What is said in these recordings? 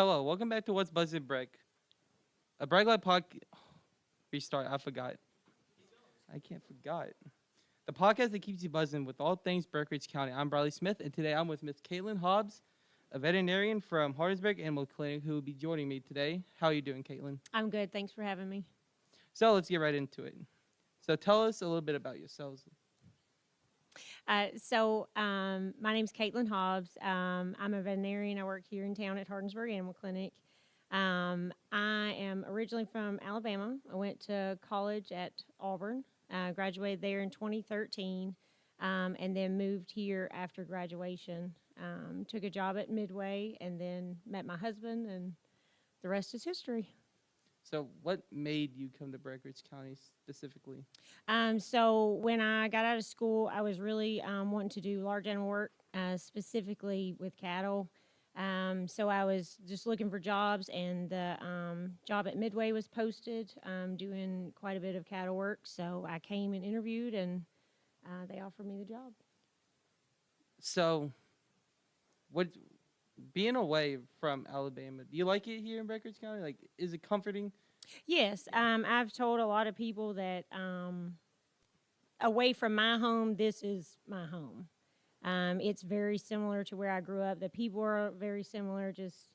Hello, welcome back to What's Buzzin Breck, a Breck Live podcast. Restart, I forgot. I can't forgot. The podcast that keeps you buzzing with all things Breckinridge County. I'm Briley Smith, and today I'm with Miss Kaitlin Hobbs, a veterinarian from Hardinsburg Animal Clinic, who will be joining me today. How are you doing, Kaitlin? I'm good. Thanks for having me. So let's get right into it. So tell us a little bit about yourselves. My name's Kaitlin Hobbs. I'm a veterinarian. I work here in town at Hardinsburg Animal Clinic. I am originally from Alabama. I went to college at Auburn, graduated there in 2013, and then moved here after graduation. Took a job at Midway and then met my husband, and the rest is history. So what made you come to Breckinridge County specifically? So when I got out of school, I was really wanting to do large animal work, specifically with cattle. So I was just looking for jobs, and the job at Midway was posted, doing quite a bit of cattle work. So I came and interviewed, and they offered me the job. So, being away from Alabama, do you like it here in Breckinridge County? Like, is it comforting? Yes, I've told a lot of people that away from my home, this is my home. It's very similar to where I grew up. The people are very similar, just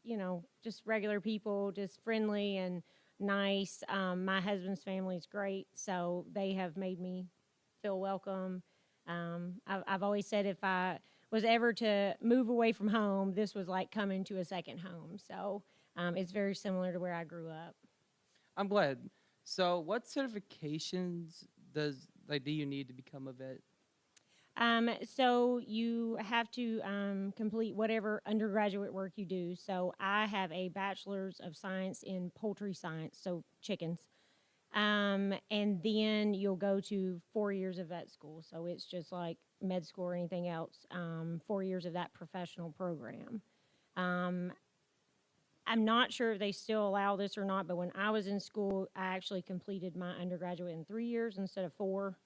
regular people, just friendly and nice. My husband's family is great, so they have made me feel welcome. I've always said if I was ever to move away from home, this was like coming to a second home. So it's very similar to where I grew up. I'm glad. So, what certifications do you need to become a vet? So you have to complete whatever undergraduate work you do. So I have a bachelor's of science in poultry science, so chickens. And then you'll go to 4 years of vet school. So it's just like med school or anything else, 4 years of that professional program. I'm not sure if they still allow this or not, but when I was in school, I actually completed my undergraduate in 3 years instead of 4.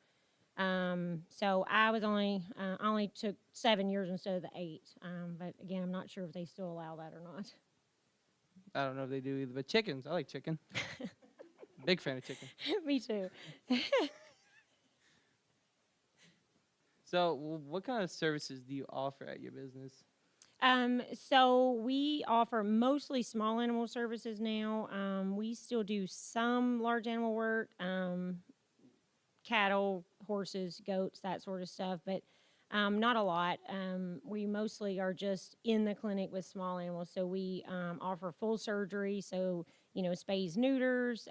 So I was only took 7 years instead of the 8. But again, I'm not sure if they still allow that or not. I don't know if they do either, but chickens. I like chicken. Big fan of chicken. Me too. So, what kind of services do you offer at your business? So we offer mostly small animal services now. We still do some large animal work, cattle, horses, goats, that sort of stuff, but not a lot. We mostly are just in the clinic with small animals. So we offer full surgery, so, spays, neuters,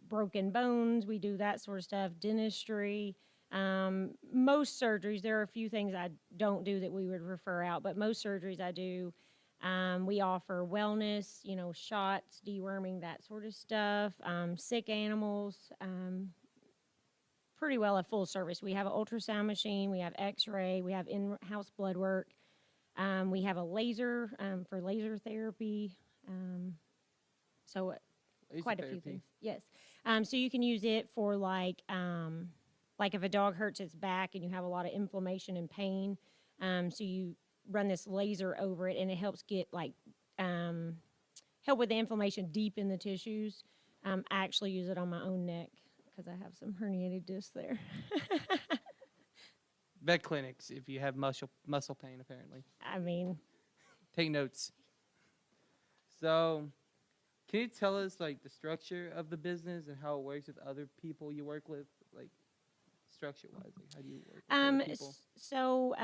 broken bones. We do that sort of stuff, dentistry. Most surgeries, there are a few things I don't do that we would refer out, but most surgeries I do. We offer wellness, shots, deworming, that sort of stuff, sick animals, pretty well a full service. We have an ultrasound machine, we have x-ray, we have in-house blood work, we have a laser for laser therapy, so Laser quite therapy. a few things. Yes. So you can use it for like if a dog hurts its back and you have a lot of inflammation and pain, so you run this laser over it, and it helps get help with the inflammation deep in the tissues. I actually use it on my own neck because I have some herniated discs there. Vet clinics, if you have muscle pain, apparently. I mean, Take notes. So, can you tell us the structure of the business and how it works with other people you work with, structure-wise? How do you work with other people? So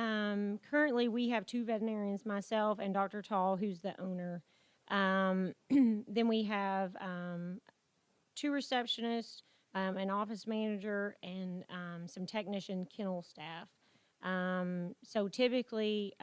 currently we have 2 veterinarians, myself and Dr. Tall, who's the owner. Then we have 2 receptionists, an office manager, and some technician kennel staff. So typically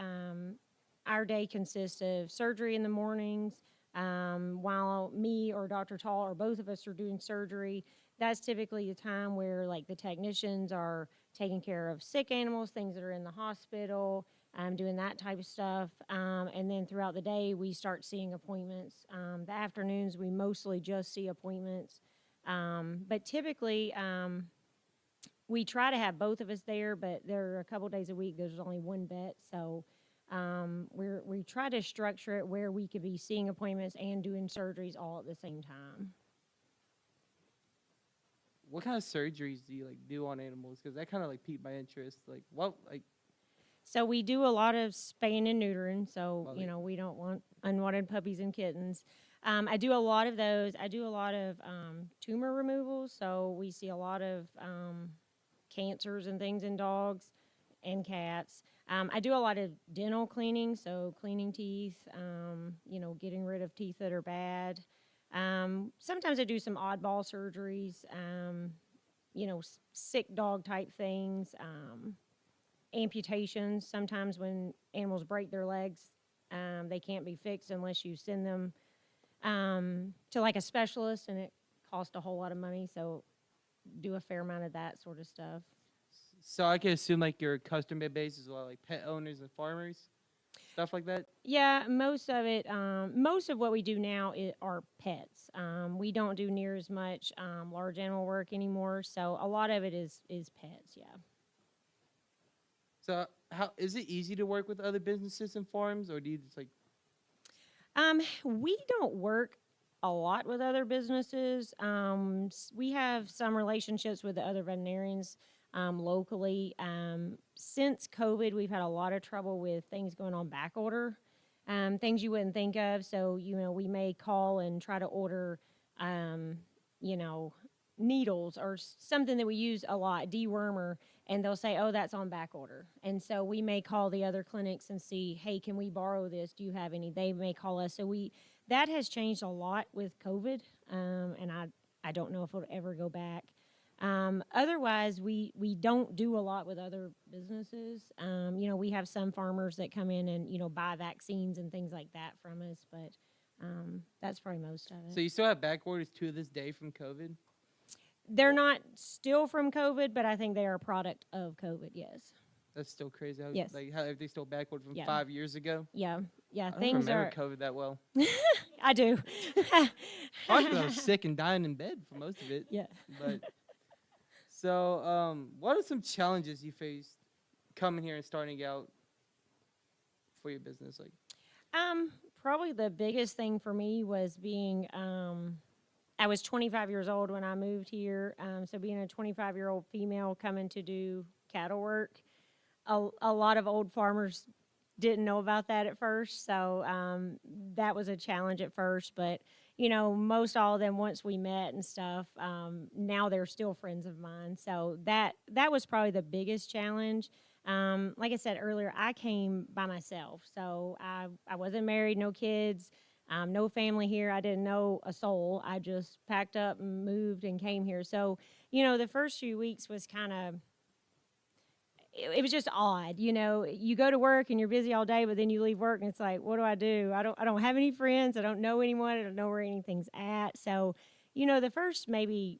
our day consists of surgery in the mornings. While me or Dr. Tall or both of us are doing surgery, that's typically the time where the technicians are taking care of sick animals, things that are in the hospital, doing that type of stuff. And then throughout the day, we start seeing appointments. The afternoons, we mostly just see appointments. But typically, we try to have both of us there, but there are a couple days a week, there's only one vet. So We try to structure it where we could be seeing appointments and doing surgeries all at the same time. What kind of surgeries do you like do on animals? Because that kind of like piqued my interest. Like what like So we do a lot of spaying and neutering. So, Love you it. know, we don't want unwanted puppies and kittens. I do a lot of those. I do a lot of tumor removals. So we see a lot of cancers and things in dogs and cats. I do a lot of dental cleaning. So cleaning teeth, you know, getting rid of teeth that are bad. Sometimes I do some oddball surgeries, you know, sick dog type things. Amputations. Sometimes when animals break their legs, they can't be fixed unless you send them to like a specialist, and it costs a whole lot of money. So do a fair amount of that sort of stuff. so I can assume like your customer base is a lot like pet owners and farmers, stuff like that. Yeah, most of it, most of what we do now are pets. We don't do near as much large animal work anymore. So a lot of it is pets. Yeah. So how is it easy to work with other businesses and farms, or do you just like We don't work a lot with other businesses. We have some relationships with the other veterinarians locally. Since COVID, we've had a lot of trouble with things going on back order, things you wouldn't think of. So, you know, we may call and try to order, you know, needles or something that we use a lot, dewormer, and they'll say, oh, that's on back order. And so we may call the other clinics and see, hey, can we borrow this? Do you have any? They may call us. So that has changed a lot with COVID, and I don't know if it'll ever go back. Otherwise, we don't do a lot with other businesses. You know, we have some farmers that come in and, you know, buy vaccines and things like that from us, but that's probably most of it. so you still have back orders to this day from COVID? They're not still from COVID, but I think they are a product of COVID, yes. That's still crazy. How, Yes. Like how everything's still backward from Yeah. 5 years ago. Yeah, I don't things remember are. COVID that well. I do. Probably 'cause I was sick and dying in bed for most of it. Yeah. But so, what are some challenges you faced coming here and starting out for your business? Like, Probably the biggest thing for me was being, I was 25 years old when I moved here. So being a 25-year-old female coming to do cattle work, a lot of old farmers didn't know about that at first. So that was a challenge at first. But, you know, most all of them, once we met and stuff, now they're still friends of mine. So that was probably the biggest challenge. Like I said earlier, I came by myself. So I wasn't married, no kids, no family here. I didn't know a soul. I just packed up and moved and came here. So, you know, the first few weeks was kind of, it was just odd. You know, you go to work and you're busy all day, but then you leave work and it's like, what do? I don't have any friends. I don't know anyone. I don't know where anything's at. So, you know, the first maybe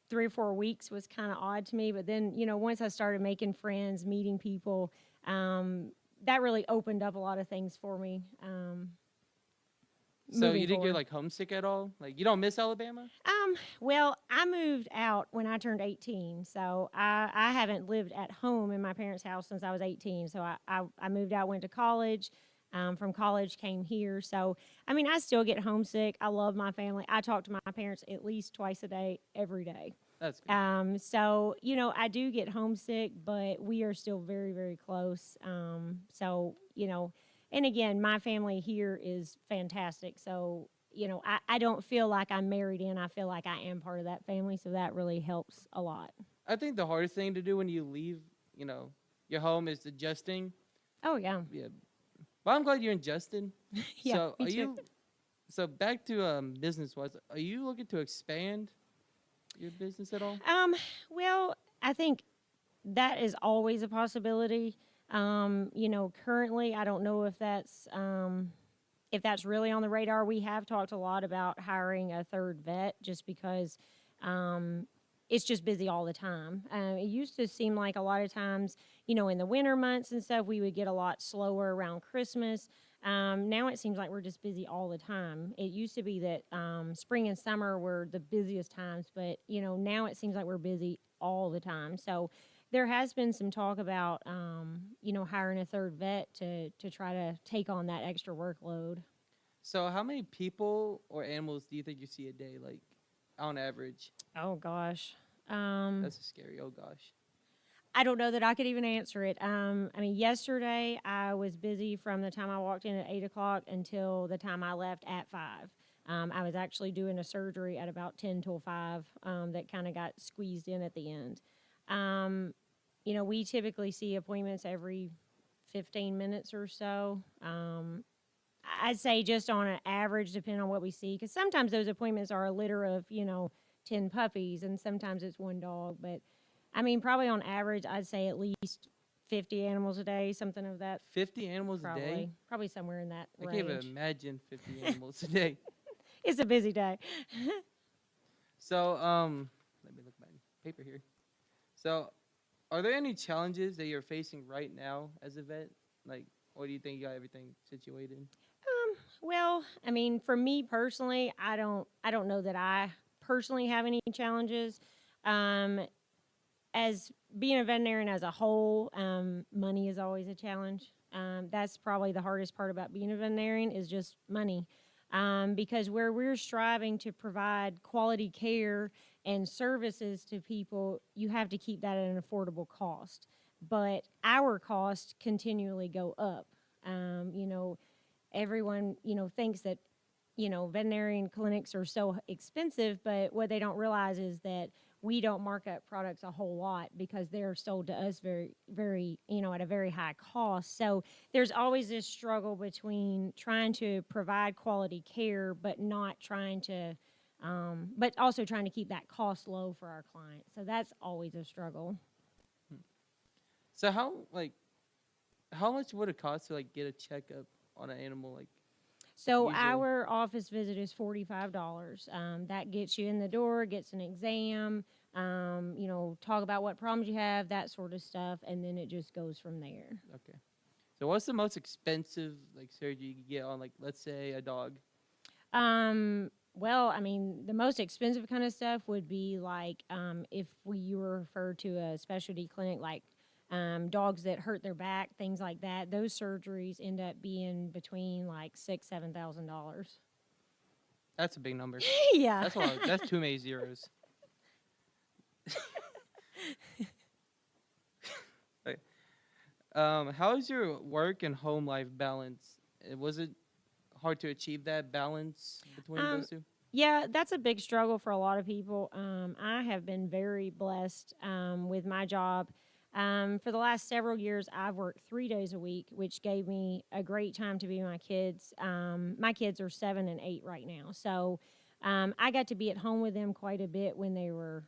3 or 4 weeks was kind of odd to me. But then, you know, once I started making friends, meeting people, that really opened up a lot of things for me. so moving you didn't forward. get like homesick at all? Like, you don't miss Alabama? Well, I moved out when I turned 18, so I haven't lived at home in my parents' house since I was 18. So I moved out, went to college. From college, came here. So, I mean, I still get homesick. I love my family. I talk to my parents at least twice a day, every day. That's good. So, you know, I do get homesick, but we are still very, very close. So, you know, and again, my family here is fantastic. So, you know, I don't feel like I'm married in. I feel like I am part of that family. So that really helps a lot. I think the hardest thing to do when you leave, you know, your home is adjusting. Oh, yeah. Yeah. Well, I'm glad you're adjusting. Yeah, So me are too. you? So back to business wise, are you looking to expand your business at all? Well, I think that is always a possibility. You know, currently, I don't know if that's really on the radar. We have talked a lot about hiring a third vet just because it's just busy all the time. It used to seem like a lot of times, you know, in the winter months and stuff, we would get a lot slower around Christmas. Now it seems like we're just busy all the time. It used to be that spring and summer were the busiest times, but, you know, now it seems like we're busy all the time. So, there has been some talk about, hiring a third vet to try to take on that extra workload. So how many people or animals do you think you see a day, like on average? Oh gosh. That's scary. Oh gosh. I don't know that I could even answer it. Yesterday I was busy from the time I walked in at 8 o'clock until the time I left at 5. I was actually doing a surgery at about 10 till 5 that kind of got squeezed in at the end. We typically see appointments every 15 minutes or so. I'd say just on an average, depending on what we see, because sometimes those appointments are a litter of, 10 puppies, and sometimes it's one dog. But, probably on average, I'd say at least 50 animals a day, something of that. 50 animals a day? Probably somewhere in that range. I can't even imagine 50 animals a day. It's a busy day. So, let me look at my paper here. So, are there any challenges that you're facing right now as a vet? Or do you think you got everything situated? Well, for me personally, I don't know that I personally have any challenges. As being a veterinarian as a whole, money is always a challenge. That's probably the hardest part about being a veterinarian is just money. Because where we're striving to provide quality care and services to people, you have to keep that at an affordable cost. But our costs continually go up. Everyone, thinks that, veterinarian clinics are so expensive, but what they don't realize is that we don't mark up products a whole lot because they're sold to us very, very, at a very high cost. So there's always this struggle between trying to provide quality care, but not trying to, but also trying to keep that cost low for our clients. So that's always a struggle. So how much would it cost to get a checkup on an animal? So usually? Our office visit is $45. That gets you in the door, gets an exam, talk about what problems you have, that sort of stuff, and then it just goes from there. Okay. So what's the most expensive surgery you could get on let's say a dog? Well, the most expensive kind of stuff would be if you were referred to a specialty clinic dogs that hurt their back, things like that. Those surgeries end up being between $6,000-$7,000. That's a big number. Yeah. That's too many zeros. Okay. How is your work and home life balance? Was it hard to achieve that balance between those two? Yeah, that's a big struggle for a lot of people. I have been very blessed with my job. For the last several years, I've worked 3 days a week, which gave me a great time to be with my kids. My kids are 7 and 8 right now. So I got to be at home with them quite a bit when they were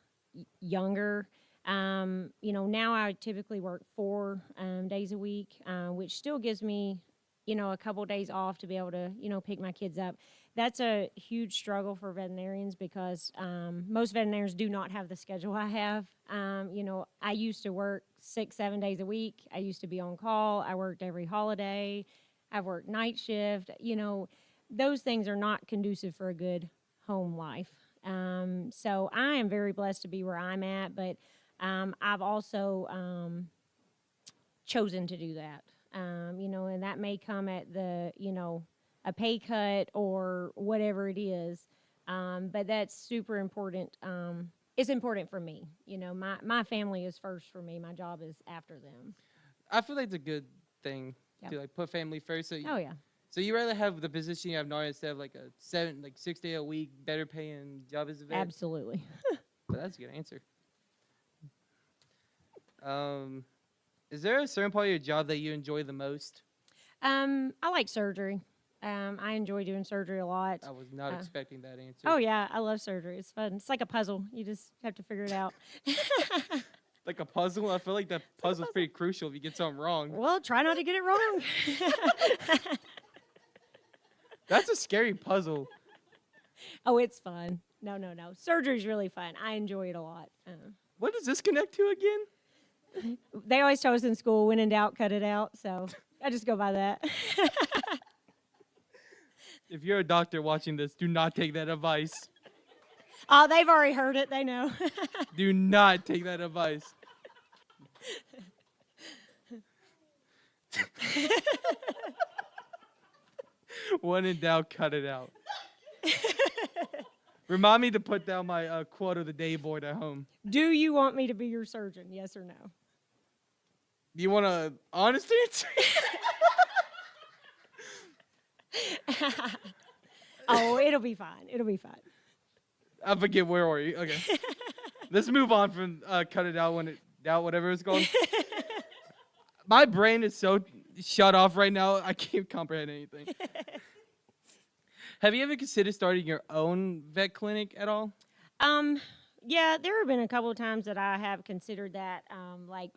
younger. Now I typically work 4 days a week, which still gives me, a couple days off to be able to, pick my kids up. That's a huge struggle for veterinarians because most veterinarians do not have the schedule I have. I used to work 6-7 days a week. I used to be on call. I worked every holiday. I've worked night shift. Those things are not conducive for a good home life. So I am very blessed to be where I'm at, but I've also chosen to do that. And that may come at the, a pay cut or whatever it is. But that's super important. It's important for me. My family is first for me. My job is after them. I feel like it's a good thing to put family first. So yeah. So you rather have the position you have now instead of a 6 day a week, better paying job as a vet? Absolutely. But that's a good answer. Is there a certain part of your job that you enjoy the most? I like surgery. I enjoy doing surgery a lot. I was not expecting that answer. Oh, yeah. I love surgery. It's fun. It's like a puzzle. You just have to figure it out. Like a puzzle? I feel like that puzzle's pretty crucial if you get something wrong. Well, try not to get it wrong. That's a scary puzzle. Oh, it's fun. No. Surgery's really fun. I enjoy it a lot. What does this connect to again? They always tell us in school, when in doubt, cut it out. So I just go by that. If you're a doctor watching this, do not take that advice. Oh, they've already heard it. They know. Do not take that advice. When in doubt, cut it out. Remind me to put down my quote of the day board at home. Do you want me to be your surgeon? Yes or no? Do you want an honest answer? Oh, it'll be fine. It'll be fine. I forget where were you. Okay. Let's move on from cut it out when it doubt, whatever it's called. My brain is so shut off right now, I can't comprehend anything. Have you ever considered starting your own vet clinic at all? Yeah, there have been a couple of times that I have considered that, like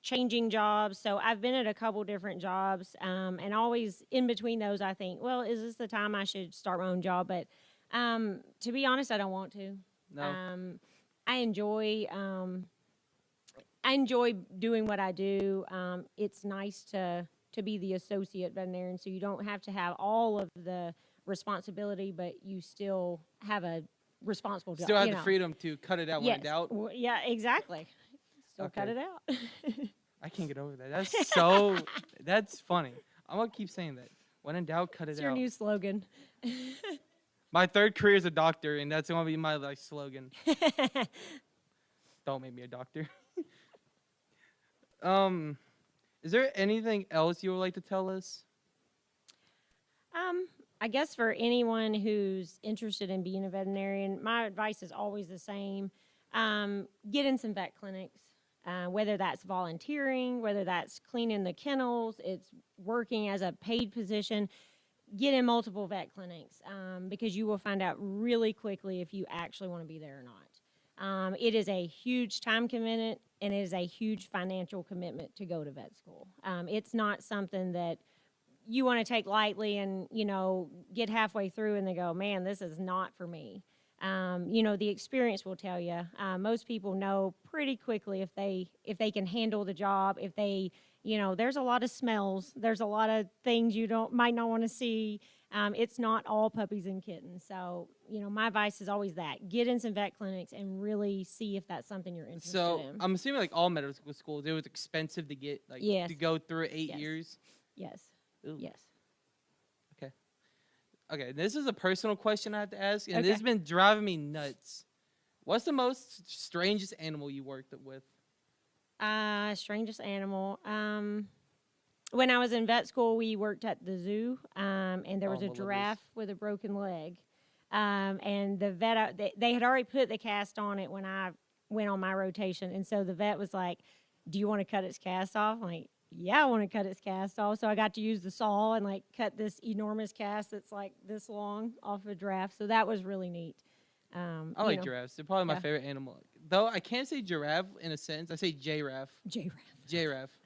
changing jobs. So I've been at a couple different jobs, and always in between those, I think, well, is this the time I should start my own job? But to be honest, I don't want to. No. I enjoy doing what I do. It's nice to be the associate veterinarian, so you don't have to have all of the responsibility, but you still have a responsible job. Still have the freedom to cut it out when Yes. in doubt. Well, yeah, exactly. Still cut Okay. it out. I can't get over that. That's so, that's funny. I'm going to keep saying that. When in doubt, cut It's it your out. new slogan. My third career is a doctor, and that's going to be my like slogan. Don't make me a doctor. Is there anything else you would like to tell us? I guess for anyone who's interested in being a veterinarian, my advice is always the same. Get in some vet clinics, whether that's volunteering, whether that's cleaning the kennels, it's working as a paid position. Get in multiple vet clinics because you will find out really quickly if you actually want to be there or not. It is a huge time commitment, and it is a huge financial commitment to go to vet school. It's not something that you want to take lightly and, get halfway through and then go, man, this is not for me. The experience will tell you. Most people know pretty quickly if they can handle the job, if they, there's a lot of smells, there's a lot of things you might not want to see. It's not all puppies and kittens. So, my advice is always that. Get in some vet clinics and really see if that's something you're interested in. I'm assuming like all medical schools, it was expensive to get Yes. to go through 8 Yes. years. Yes. Ooh. Yes. Okay, this is a personal question I have to ask, and Okay. this has been driving me nuts. What's the most strangest animal you worked with? Strangest animal. When I was in vet school, we worked at the zoo, and there was Oh, a I love giraffe this. with a broken leg. And the vet, they had already put the cast on it when I went on my rotation. And so the vet was like, do you want to cut its cast off? I'm like, yeah, I want to cut its cast off. So I got to use the saw and cut this enormous cast that's this long off a giraffe. So that was really neat. I like giraffes. They're probably my Yeah. favorite animal. Though I can't say giraffe in a sentence. I say giraffe. Giraffe. Giraffe.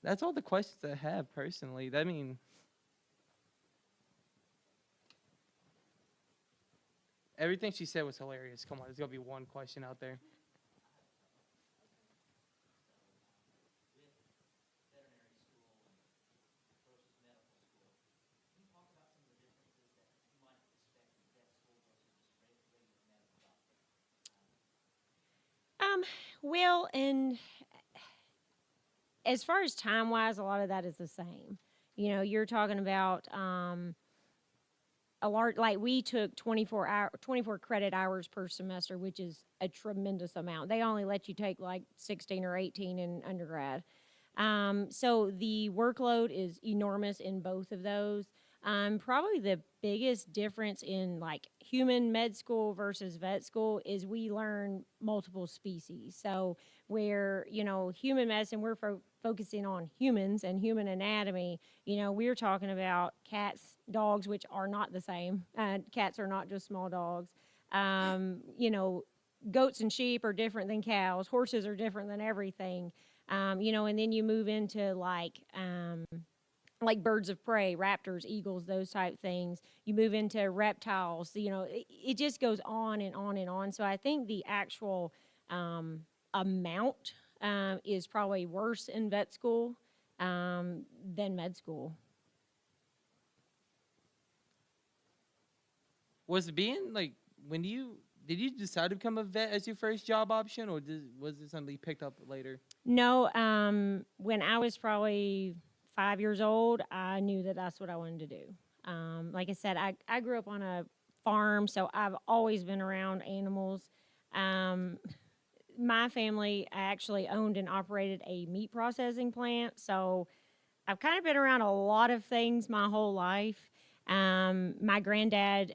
That's all the questions I have personally. Everything she said was hilarious. Come on, there's gonna be one question out there. Well, and as far as time-wise, a lot of that is the same. You're talking about a large, we took 24 credit hours per semester, which is a tremendous amount. They only let you take 16 or 18 in undergrad. So the workload is enormous in both of those. Probably the biggest difference in human med school versus vet school is we learn multiple species. So where, human medicine, we're focusing on humans and human anatomy. We're talking about cats, dogs, which are not the same. Cats are not just small dogs. Goats and sheep are different than cows. Horses are different than everything. And then you move into birds of prey, raptors, eagles, those type things. You move into reptiles. It just goes on and on and on. So I think the actual amount is probably worse in vet school than med school. Was being when you Did you decide to become a vet as your first job option, or was it something you picked up later? No, when I was probably 5 years old, I knew that that's what I wanted to do. Like I said, I grew up on a farm, so I've always been around animals. Um, my family actually owned and operated a meat processing plant, so I've kind of been around a lot of things my whole life. My granddad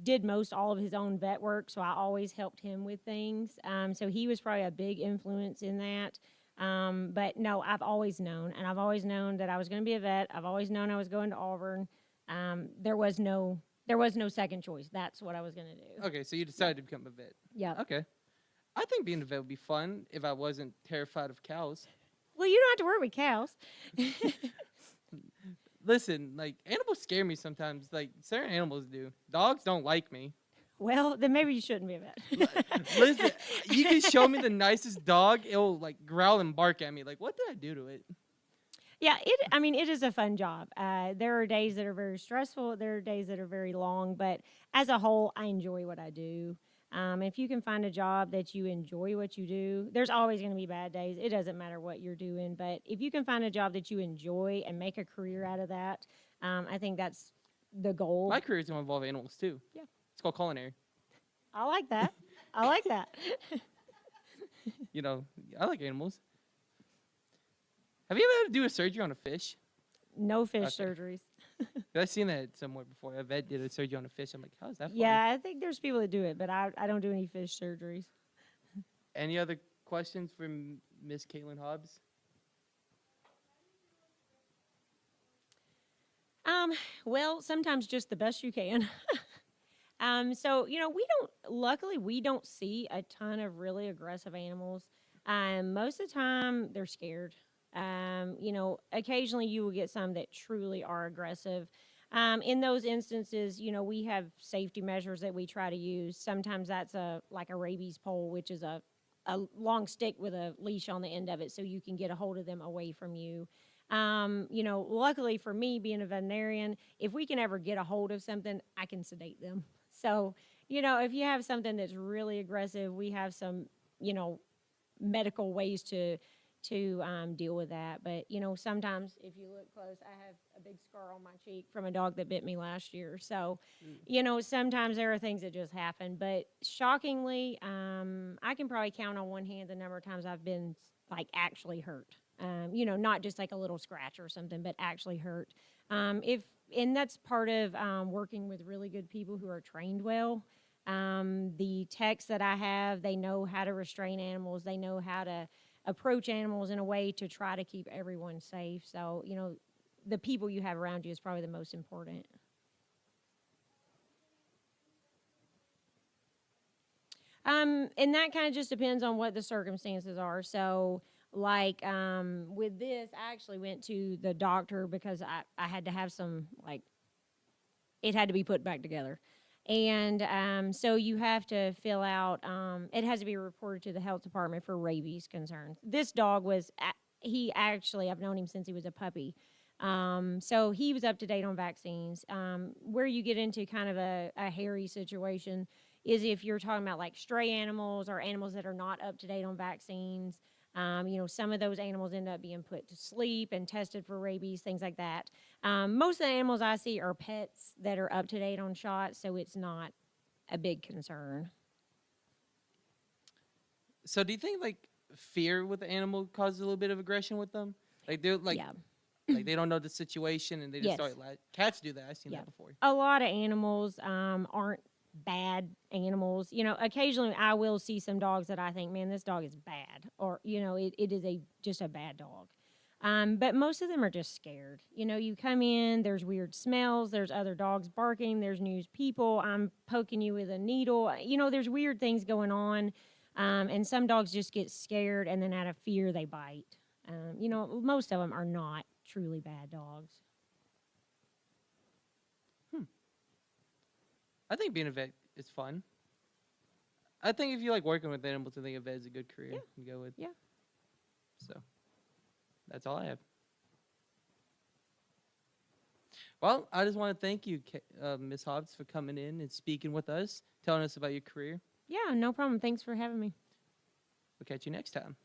did most all of his own vet work, so I always helped him with things. So he was probably a big influence in that. But no, I've always known, and I've always known that I was going to be a vet. I've always known I was going to Auburn. There was no second choice. That's what I was going to do. Okay, so you decided to become a vet. Yeah. Okay. I think being a vet would be fun if I wasn't terrified of cows. Well, you don't have to work with cows. Listen, like, animals scare me sometimes. Like, certain animals do. Dogs don't like me. Well, then maybe you shouldn't be a vet. Listen, you can show me the nicest dog, it'll, like, growl and bark at me. Like, what did I do to it? Yeah, it is a fun job. There are days that are very stressful. There are days that are very long. But as a whole, I enjoy what I do. If you can find a job that you enjoy what you do, there's always going to be bad days. It doesn't matter what you're doing. But if you can find a job that you enjoy and make a career out of that, I think that's the goal. My career is going to involve animals, too. Yeah. It's called culinary. I like that. I like that. You know, I like animals. Have you ever had to do a surgery on a fish? No fish Okay. surgeries. I've seen that somewhere before. A vet did a surgery on a fish. I'm like, how is that fun? Yeah, I think there's people that do it, but I don't do any fish surgeries. Any other questions for Miss Kaitlin Hobbs? Well, sometimes just the best you can. So, luckily we don't see a ton of really aggressive animals. Most of the time they're scared. Occasionally you will get some that truly are aggressive. In those instances, we have safety measures that we try to use. Sometimes that's like a rabies pole, which is a long stick with a leash on the end of it so you can get a hold of them away from you. Luckily for me, being a veterinarian, if we can ever get a hold of something, I can sedate them. So, if you have something that's really aggressive, we have some, medical ways to deal with that. But, sometimes if you look close, I have a big scar on my cheek from a dog that bit me last year. So, sometimes there are things that just happen. But shockingly, I can probably count on one hand the number of times I've been, like, actually hurt. Not just like a little scratch or something, but actually hurt. And that's part of working with really good people who are trained well. The techs that I have, they know how to restrain animals. They know how to approach animals in a way to try to keep everyone safe. So, the people you have around you is probably the most important. And that kind of just depends on what the circumstances are. So, like with this, I actually went to the doctor because I had to have some, like, it had to be put back together. And so you have to fill out, it has to be reported to the health department for rabies concerns. This dog I've known him since he was a puppy. So he was up to date on vaccines. Where you get into kind of a hairy situation is if you're talking about like stray animals or animals that are not up to date on vaccines. Some of those animals end up being put to sleep and tested for rabies, things like that. Most of the animals I see are pets that are up to date on shots, so it's not a big concern. So do you think, like, fear with the animal causes a little bit of aggression with them? Like, they're, like, Yeah. like they don't know the situation and they just Yes. start, cats do that. I've seen Yeah. that before. A lot of animals aren't bad animals. Occasionally I will see some dogs that I think, man, this dog is bad, or it is just a bad dog. But most of them are just scared. You come in, there's weird smells, there's other dogs barking, there's new people, I'm poking you with a needle. There's weird things going on, and some dogs just get scared and then out of fear they bite. Most of them are not truly bad dogs. I think being a vet is fun. I think if you like working with animals, I think a vet is a good career to go with. Yeah. So, that's all I have. Well, I just want to thank you, Miss Hobbs, for coming in and speaking with us, telling us about your career. Yeah, no problem. Thanks for having me. We'll catch you next time.